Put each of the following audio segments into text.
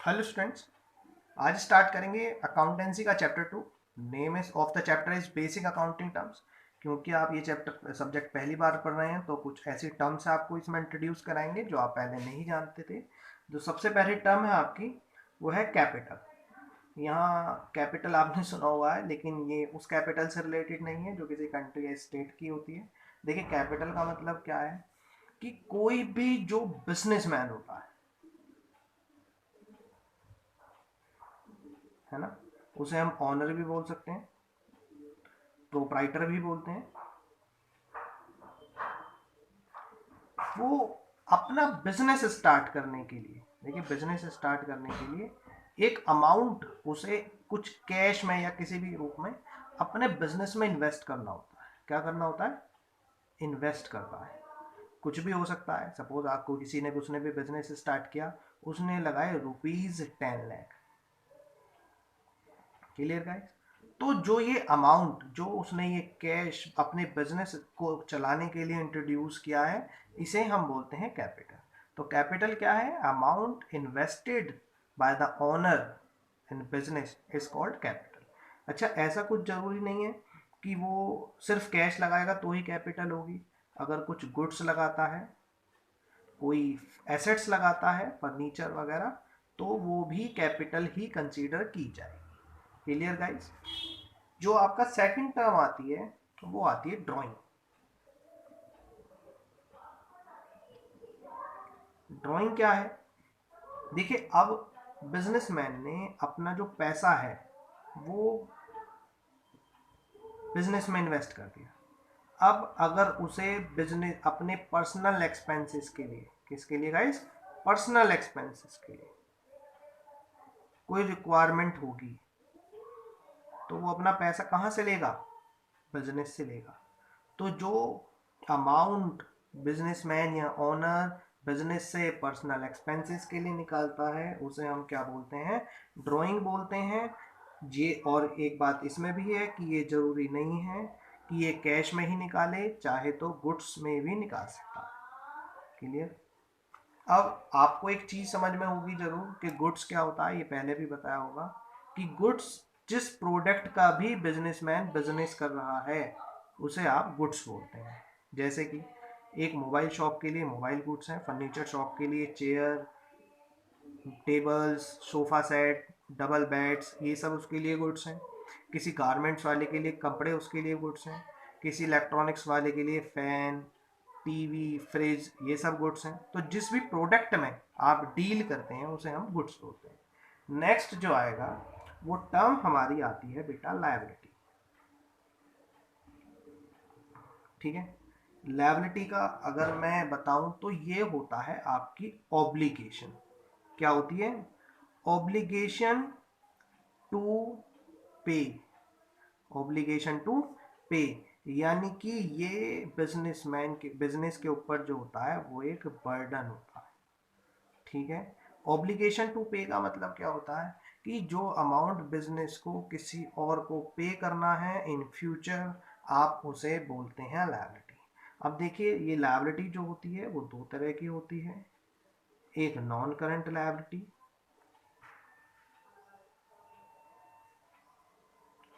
Hello students, आज start करेंगे accountancy का chapter 2। Name is of the chapter is basic accounting terms. क्योंकि आप ये चैप्टर सब्जेक्ट पहली बार पढ़ रहे हैं तो कुछ ऐसी टर्म्स आपको इसमें इंट्रोड्यूस कराएंगे जो आप पहले नहीं जानते थे। जो सबसे पहली टर्म है आपकी वो है कैपिटल। यहाँ कैपिटल आपने सुना हुआ है, लेकिन ये उस कैपिटल से रिलेटेड नहीं है जो किसी कंट्री या स्टेट की होती है। देखिए, कैपिटल का मतलब क्या है कि कोई भी जो बिजनेसमैन होता है ना, उसे हम ऑनर भी बोल सकते हैं, प्रोप्राइटर भी बोलते हैं। वो अपना बिजनेस स्टार्ट करने के लिए, देखिए बिजनेस स्टार्ट करने के लिए एक अमाउंट उसे कुछ कैश में या किसी भी रूप में अपने बिजनेस में इन्वेस्ट करना होता है। क्या करना होता है? इन्वेस्ट करता है। कुछ भी हो सकता है। सपोज आपको किसी ने उसने भी बिजनेस स्टार्ट किया, उसने लगाए ₹10 लाख। Clear guys? तो जो ये अमाउंट जो उसने ये कैश अपने बिजनेस को चलाने के लिए इंट्रोड्यूस किया है, इसे हम बोलते हैं कैपिटल। तो कैपिटल क्या है? Amount invested by the owner in business is called capital. अच्छा, ऐसा कुछ जरूरी नहीं है कि वो सिर्फ कैश लगाएगा तो ही कैपिटल होगी। अगर कुछ गुड्स लगाता है, कोई एसेट्स लगाता है, फर्नीचर वगैरह, तो वो भी कैपिटल ही कंसीडर की जाएगी। Clear guys? जो आपका सेकंड टर्म आती है वो आती है ड्राइंग। ड्राइंग क्या है? देखिए, अब बिजनेसमैन ने अपना जो पैसा है वो बिजनेस में इन्वेस्ट कर दिया। अब अगर उसे बिजनेस अपने पर्सनल एक्सपेंसेस के लिए, किसके लिए गाइस? पर्सनल एक्सपेंसेस के लिए कोई रिक्वायरमेंट होगी, तो वो अपना पैसा कहाँ से लेगा? बिजनेस से लेगा। तो जो अमाउंट बिजनेसमैन या ओनर बिजनेस से पर्सनल एक्सपेंसेस के लिए निकालता है उसे हम क्या बोलते हैं? ड्राइंग बोलते हैं। ये और एक बात इसमें भी है कि ये जरूरी नहीं है कि ये कैश में ही निकाले, चाहे तो गुड्स में भी निकाल सकता है। क्लियर? अब आपको एक चीज समझ में होगी जरूर कि गुड्स क्या होता है। ये पहले भी बताया होगा कि गुड्स जिस प्रोडक्ट का भी बिजनेसमैन बिजनेस कर रहा है उसे आप गुड्स बोलते हैं। जैसे कि एक मोबाइल शॉप के लिए मोबाइल गुड्स हैं, फर्नीचर शॉप के लिए chair, tables, sofa set, double beds, ये सब उसके लिए गुड्स हैं। किसी गारमेंट्स वाले के लिए कपड़े उसके लिए गुड्स हैं। किसी इलेक्ट्रॉनिक्स वाले के लिए फैन, टीवी, फ्रिज, ये सब गुड्स हैं। तो जिस भी प्रोडक्ट में आप डील करते हैं उसे हम गुड्स बोलते हैं। नेक्स्ट जो आएगा वो टर्म हमारी आती है बेटा लायबिलिटी। ठीक है? लायबिलिटी का अगर मैं बताऊं तो ये होता है आपकी ऑब्लिगेशन। क्या होती है? ऑब्लिगेशन टू पे। ऑब्लिगेशन टू पे यानी कि ये बिजनेसमैन के बिजनेस के ऊपर जो होता है वो एक बर्डन होता है। ठीक है? ऑब्लिगेशन टू पे का मतलब क्या होता है कि जो अमाउंट बिजनेस को किसी और को पे करना है इन फ्यूचर, आप उसे बोलते हैं लायबिलिटी। अब देखिए, ये लायबिलिटी जो होती है वो दो तरह की होती है। एक नॉन करंट लायबिलिटी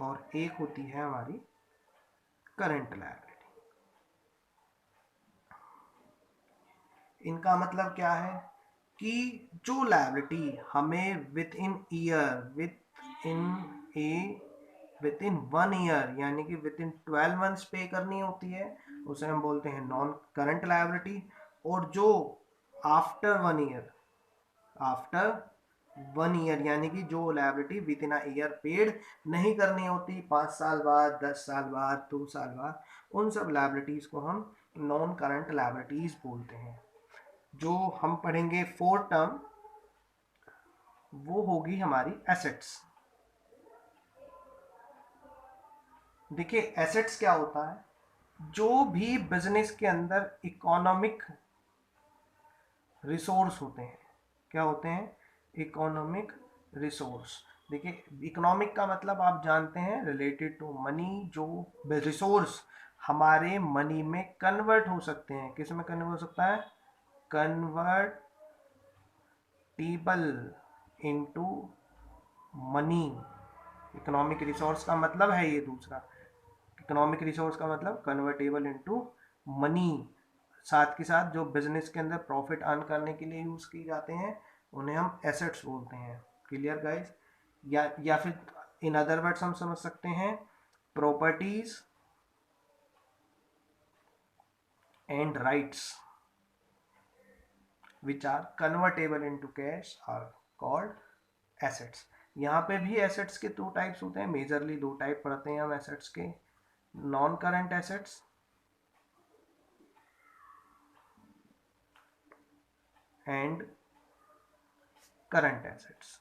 और एक होती है हमारी करंट लायबिलिटी। इनका मतलब क्या है कि जो लायबिलिटी हमें ए विद इन 1 ईयर यानी कि विद इन 12 मंथ्स पे करनी होती है उसे हम बोलते हैं नॉन करंट लायबिलिटी। और जो आफ्टर 1 ईयर, आफ्टर 1 ईयर यानी कि जो liability with in a year paid नहीं करनी होती, 5 साल बाद, 10 साल बाद, 2 साल बाद, उन सब लायबिलिटीज को हम नॉन करंट लायबिलिटीज बोलते हैं। जो हम पढ़ेंगे फोर्थ टर्म वो होगी हमारी एसेट्स। देखिए, एसेट्स क्या होता है? जो भी बिजनेस के अंदर इकोनॉमिक रिसोर्स होते हैं। क्या होते हैं? Economic resource. देखिए, इकोनॉमिक का मतलब आप जानते हैं रिलेटेड टू मनी। जो रिसोर्स हमारे मनी में कन्वर्ट हो सकते हैं, किस में कन्वर्ट हो सकता है? Convertible into money. Economic resource का मतलब है ये दूसरा, इकोनॉमिक रिसोर्स का मतलब कन्वर्टेबल इनटू मनी। साथ के साथ जो बिजनेस के अंदर प्रॉफिट अर्न करने के लिए यूज किए जाते हैं उन्हें हम एसेट्स बोलते हैं। Clear guys? या फिर इन अदर वर्ड्स हम समझ सकते हैं properties and rights which are convertible into cash are called assets। यहाँ पे भी एसेट्स के दो टाइप्स होते हैं, मेजरली दो टाइप पढ़ते हैं हम एसेट्स के, non current assets and current assets.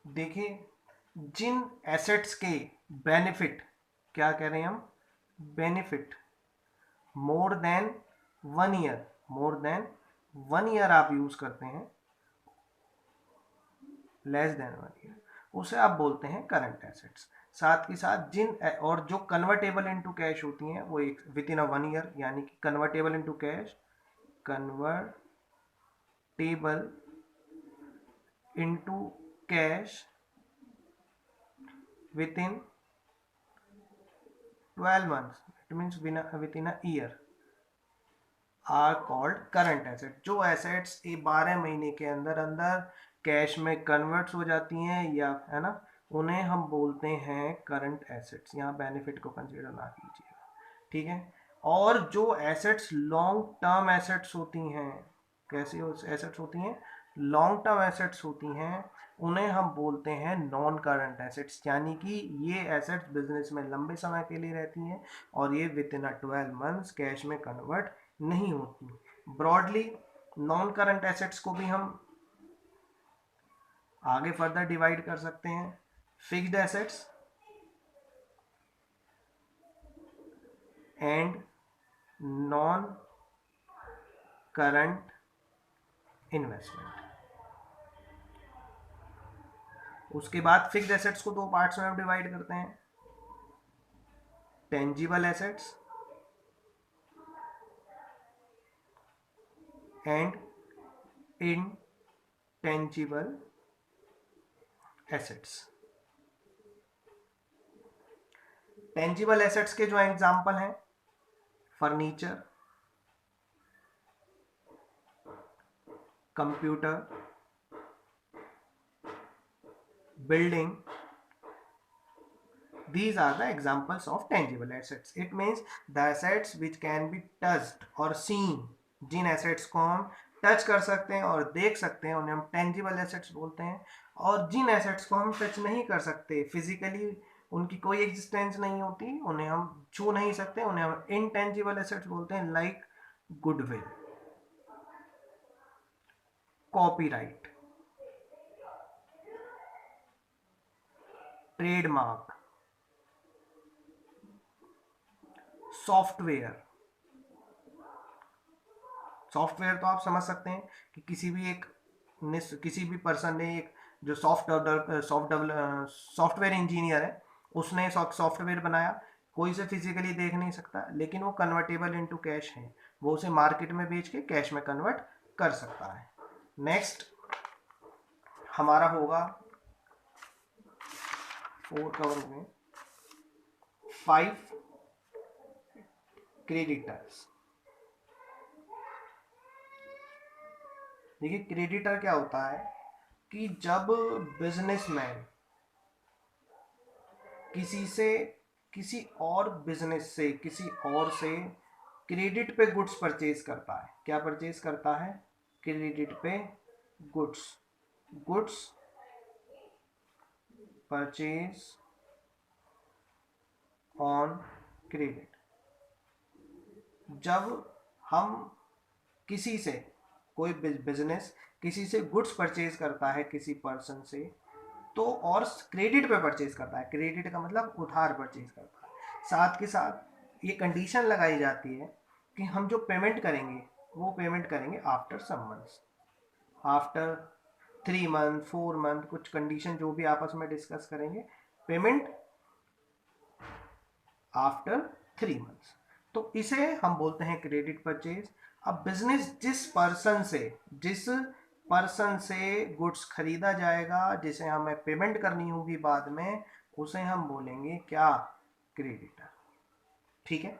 देखिए, जिन एसेट्स के बेनिफिट, क्या कह रहे हैं हम, benefit more than 1 year, more than 1 year आप यूज करते हैं, लेस देन 1 ईयर, उसे आप बोलते हैं करंट एसेट्स। साथ के साथ जिन और जो कन्वर्टेबल इनटू कैश होती हैं वो एक विद इन 1 ईयर, यानी कि convertible into cash, convertible into cash within 12 months, it means within a year, are called current assets। जो assets 12 महीने के अंदर अंदर कैश में कन्वर्ट्स हो जाती हैं या, है ना, उन्हें हम बोलते हैं करंट एसेट्स। यहाँ बेनिफिट को कंसीडर ना कीजिएगा, ठीक है। और जो एसेट्स लॉन्ग टर्म एसेट्स होती हैं, कैसी एसेट्स होती हैं, लॉन्ग टर्म एसेट्स होती हैं, उन्हें हम बोलते हैं नॉन करंट एसेट्स। यानी कि ये एसेट्स बिजनेस में लंबे समय के लिए रहती हैं और ये विद इन 12 मंथ्स कैश में कन्वर्ट नहीं होती। ब्रॉडली नॉन करंट एसेट्स को भी हम आगे फर्दर डिवाइड कर सकते हैं, fixed assets and non current investment. उसके बाद फिक्स्ड एसेट्स को दो पार्ट्स में हम डिवाइड करते हैं, tangible assets and intangible assets. Tangible assets के जो एग्जांपल हैं, furniture, computer, building, these are the examples of tangible assets। it means the assets which can be touched or seen, जिन assets को हम टच कर सकते हैं और देख सकते हैं उन्हें हम tangible assets बोलते हैं, और जिन assets को हम टच नहीं कर सकते, फिजिकली उनकी कोई एग्जिस्टेंस नहीं होती, उन्हें हम छू नहीं सकते, उन्हें हम intangible assets बोलते हैं, like goodwill, copyright, trademark, software. Software तो आप समझ सकते हैं कि किसी भी पर्सन ने एक जो सॉफ्टवेयर इंजीनियर है उसने सॉफ्टवेयर बनाया, कोई से फिजिकली देख नहीं सकता, लेकिन वो कन्वर्टेबल इनटू कैश है, वो उसे मार्केट में बेच के कैश में कन्वर्ट कर सकता है। नेक्स्ट हमारा होगा 4 कवर में 5 क्रेडिटर्स। देखिए, क्रेडिटर क्या होता है कि जब बिजनेसमैन किसी और बिजनेस से, किसी और से क्रेडिट पे गुड्स परचेज करता है, क्या परचेज करता है, क्रेडिट पे गुड्स परचेज ऑन क्रेडिट। जब हम कोई बिजनेस किसी से गुड्स परचेज करता है किसी पर्सन से, तो और क्रेडिट पे परचेज करता है, क्रेडिट का मतलब उधार परचेज करता है, साथ के साथ ये कंडीशन लगाई जाती है कि हम जो पेमेंट करेंगे वो पेमेंट करेंगे after some months, after 3 month 4 month, कुछ कंडीशन जो भी आपस में डिस्कस करेंगे, पेमेंट आफ्टर 3 मंथ्स। तो तो इसे हम बोलते हैं क्रेडिट परचेज। अब बिजनेस जिस पर्सन से गुड्स खरीदा जाएगा, जिसे हमें पेमेंट करनी होगी बाद में, उसे हम बोलेंगे क्या? क्रेडिटर। ठीक है।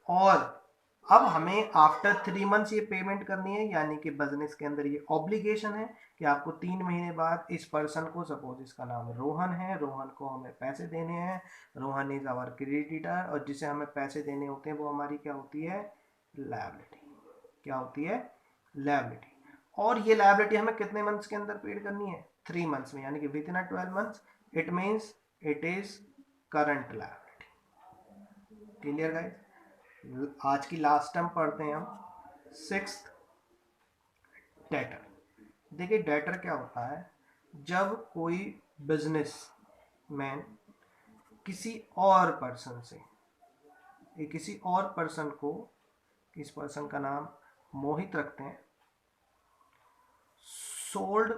और अब हमें आफ्टर 3 मंथ्स ये पेमेंट करनी है, यानी कि बिजनेस के अंदर ये ऑब्लिगेशन है कि आपको 3 महीने बाद इस पर्सन को, सपोज इसका नाम रोहन है, रोहन को हमें पैसे देने हैं। रोहन इज आवर क्रेडिटर, और जिसे हमें पैसे देने होते हैं वो हमारी क्या होती है? लायबिलिटी। क्या होती है? लायबिलिटी। और ये लायबिलिटी हमें कितने मंथ्स के अंदर पेड करनी है? 3 मंथ्स में, यानी कि with in 12 months. It means it is current liability. Clear guys? आज की लास्ट टर्म पढ़ते हैं हम, 6th, डेटर। देखिए डेटर क्या होता है? जब कोई बिजनेस मैन किसी और पर्सन से, किसी और पर्सन को, इस पर्सन का नाम मोहित रखते हैं, sold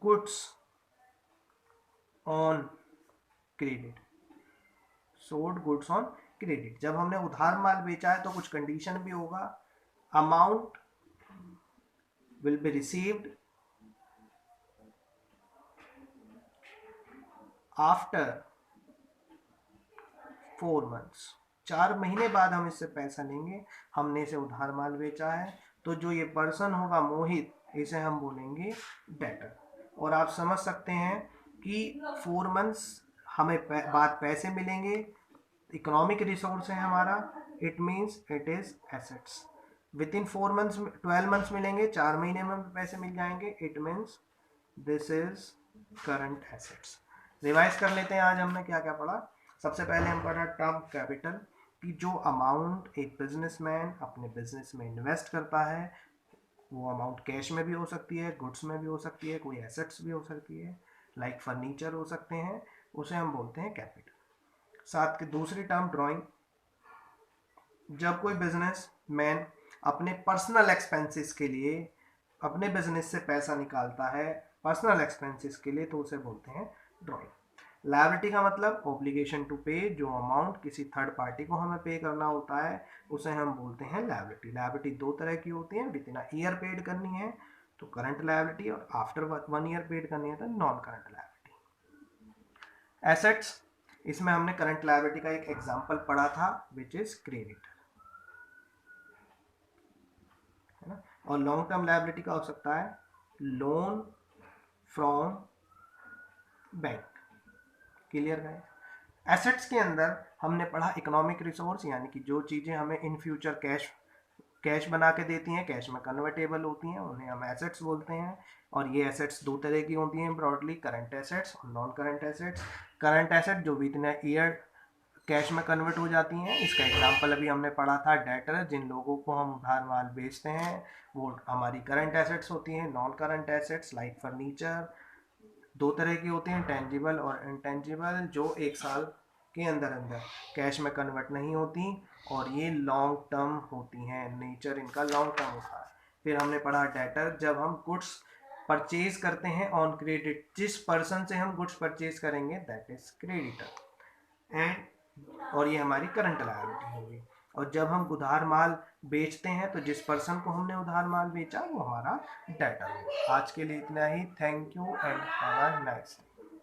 goods on credit. Sold goods on credit, जब हमने उधार माल बेचा है तो कुछ कंडीशन भी होगा। Amount will be received after 4 months. 4 महीने बाद हम इससे पैसा लेंगे। हमने इसे उधार माल बेचा है, तो जो ये पर्सन होगा मोहित, इसे हम बोलेंगे डेटर। और आप समझ सकते हैं कि 4 मंथ्स हमें बाद पैसे मिलेंगे, इकोनॉमिक रिसोर्स है हमारा, it means it is assets. With in 4 months, 12 months मिलेंगे, 4 महीने में पैसे मिल जाएंगे, it means this is current assets. Revise कर लेते हैं आज हमने क्या क्या पढ़ा। सबसे पहले हम पढ़ा टर्म कैपिटल, कि जो अमाउंट एक बिजनेसमैन अपने बिजनेस में इन्वेस्ट करता है, वो अमाउंट कैश में भी हो सकती है, गुड्स में भी हो सकती है, कोई एसेट्स भी हो सकती है, लाइक फर्नीचर हो सकते हैं, उसे हम बोलते हैं कैपिटल। साथ के दूसरी टर्म ड्राइंग, जब कोई बिजनेस मैन अपने पर्सनल एक्सपेंसेस के लिए अपने बिजनेस से पैसा निकालता है, पर्सनल एक्सपेंसेस के लिए, तो उसे बोलते हैं ड्राइंग। लायबिलिटी का मतलब ऑब्लिगेशन टू पे, जो अमाउंट किसी थर्ड पार्टी को हमें पे करना होता है, उसे हम बोलते हैं लायबिलिटी। लायबिलिटी 2 तरह की होती है, with in a year paid करनी है तो करंट लायबिलिटी, और आफ्टर 1 ईयर पेड करनी है तो नॉन करंट लायबिलिटी। एसेट्स, इसमें हमने करंट लायबिलिटी का एक एग्जांपल पढ़ा था, विच इज क्रेडिट, है ना। और लॉन्ग टर्म लायबिलिटी का हो सकता है loan from bank. Clear guys? Assets के अंदर हमने पढ़ा इकोनॉमिक रिसोर्स, यानी कि जो चीज़ें हमें इन फ्यूचर कैश बना के देती हैं, कैश में कन्वर्टेबल होती हैं, उन्हें हम एसेट्स बोलते हैं। और ये एसेट्स 2 तरह की होती हैं ब्रॉडली, करंट एसेट्स और non current assets. Current asset जो विद इन ईयर कैश में कन्वर्ट हो जाती हैं, इसका एग्जांपल अभी हमने पढ़ा था डेटर, जिन लोगों को हम उधार माल बेचते हैं वो हमारी करंट एसेट्स होती हैं। Non current assets like furniture 2 तरह की होती हैं, टेंजिबल और इनटेंजिबल, जो 1 साल के अंदर अंदर कैश में कन्वर्ट नहीं होती, और ये लॉन्ग टर्म होती हैं, नेचर इनका लॉन्ग टर्म होता है। फिर हमने पढ़ा डेटर, जब हम गुड्स परचेज करते हैं ऑन क्रेडिट, जिस पर्सन से हम गुड्स परचेज करेंगे दैट इज क्रेडिटर, एंड और ये हमारी करंट लायबिलिटी होगी। और जब हम उधार माल बेचते हैं तो जिस पर्सन को हमने उधार माल बेचा वो हमारा डेटर होगा। आज के लिए इतना ही। Thank you and have a nice day.